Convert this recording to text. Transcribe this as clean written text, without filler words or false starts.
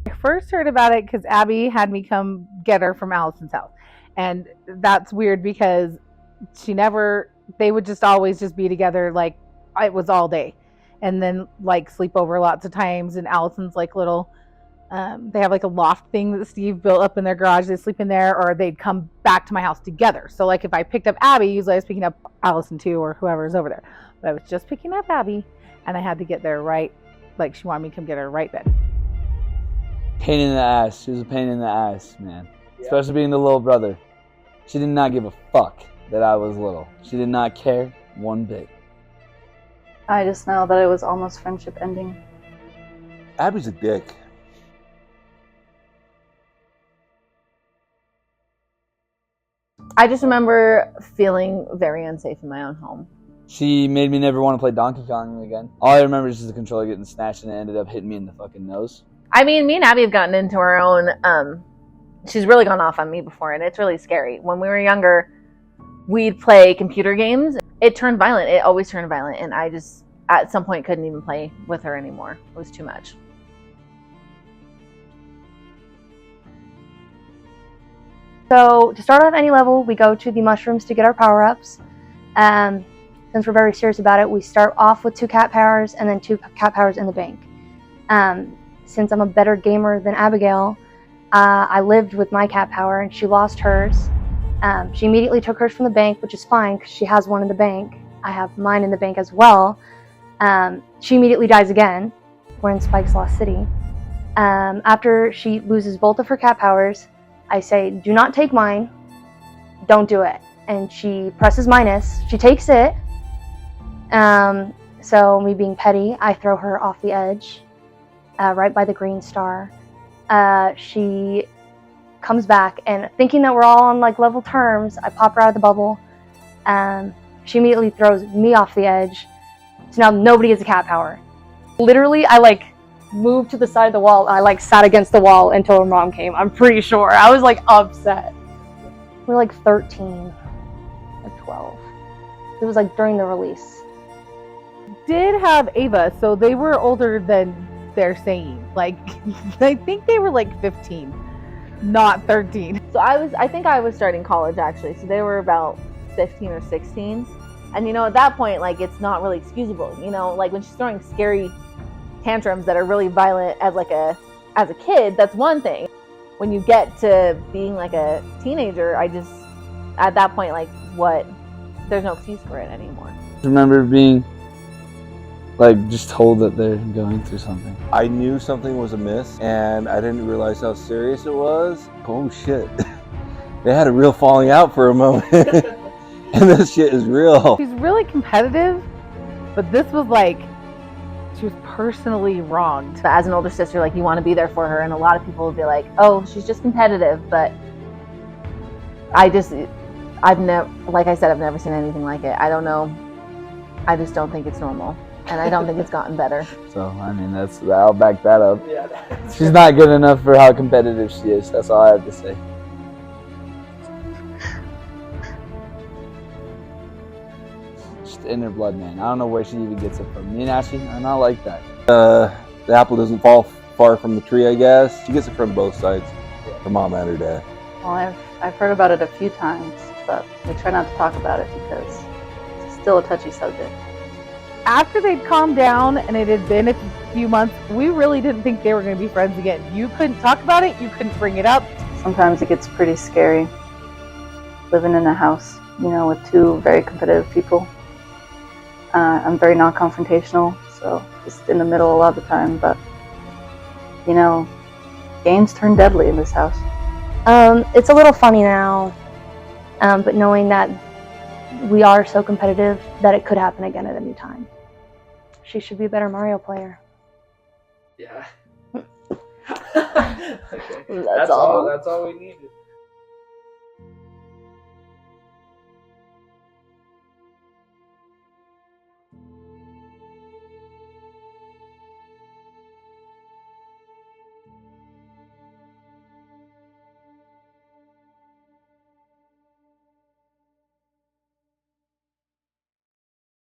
I first heard about it because Abby had me come get her from Allison's house. And that's weird because they would just always just be together, like it was all day. And then like sleep over lots of times. And Allison's like little, they have like a loft thing that Steve built up in their garage. They'd sleep in there, or they'd come back to my house together. So like if I picked up Abby, usually I was picking up Allison too, or whoever's over there. But I was just picking up Abby, and I had to get there right, like she wanted me to come get her right then. Pain in the ass. She was a pain in the ass, man. Yeah. Especially being the little brother. She did not give a fuck that I was little. She did not care one bit. I just know that it was almost friendship ending. Abby's a dick. I just remember feeling very unsafe in my own home. She made me never want to play Donkey Kong again. All I remember is just the controller getting snatched, and it ended up hitting me in the fucking nose. I mean, me and Abby have gotten into our own, she's really gone off on me before, and it's really scary. When we were younger, we'd play computer games. It turned violent. It always turned violent, and I just, at some point, couldn't even play with her anymore. It was too much. So to start off any level, we go to the mushrooms to get our power-ups. Since we're very serious about it, we start off with 2 cat powers and then 2 cat powers in the bank. Since I'm a better gamer than Abigail, I lived with my cat power and she lost hers. She immediately took hers from the bank, which is fine because she has one in the bank. I have mine in the bank as well. She immediately dies again. We're in Spike's Lost City. After she loses both of her cat powers, I say, do not take mine, don't do it. And she presses minus, she takes it. So me being petty, I throw her off the edge, right by the green star. She comes back, and thinking that we're all on like level terms, I pop her out of the bubble. She immediately throws me off the edge. So now nobody has a cat power. Literally, I like moved to the side of the wall. I like sat against the wall until her mom came. I'm pretty sure. I was like upset. We're like 13 or 12. It was like during the release. Did have Ava, so they were older than they're saying. Like, I think they were like 15, not 13. So I think I was starting college actually. So they were about 15 or 16. And you know, at that point, like, it's not really excusable. You know, like when she's throwing scary tantrums that are really violent as a kid, that's one thing. When you get to being like a teenager, at that point, like, there's no excuse for it anymore. I remember being like just told that they're going through something. I knew something was amiss, and I didn't realize how serious it was. Oh shit. They had a real falling out for a moment. And this shit is real. She's really competitive, but this was like, she was personally wronged. As an older sister, like, you want to be there for her, and a lot of people will be like, oh, she's just competitive, but I've never, like I said, I've never seen anything like it. I don't know. I just don't think it's normal, and I don't think it's gotten better. So, I mean, I'll back that up. Yeah, she's not good enough for how competitive she is. That's all I have to say. Just in her blood, man. I don't know where she even gets it from. Me and Ashley are not like that. The apple doesn't fall far from the tree, I guess. She gets it from both sides, her mom and her dad. Well, I've heard about it a few times, but we try not to talk about it because it's still a touchy subject. After they'd calmed down and it had been a few months, we really didn't think they were going to be friends again. You couldn't talk about it, you couldn't bring it up. Sometimes it gets pretty scary living in a house, you know, with 2 very competitive people. I'm very non-confrontational, so just in the middle a lot of the time, but, you know, games turn deadly in this house. It's a little funny now, but knowing that we are so competitive that it could happen again at any time. She should be a better Mario player. Yeah. Okay. That's all we needed.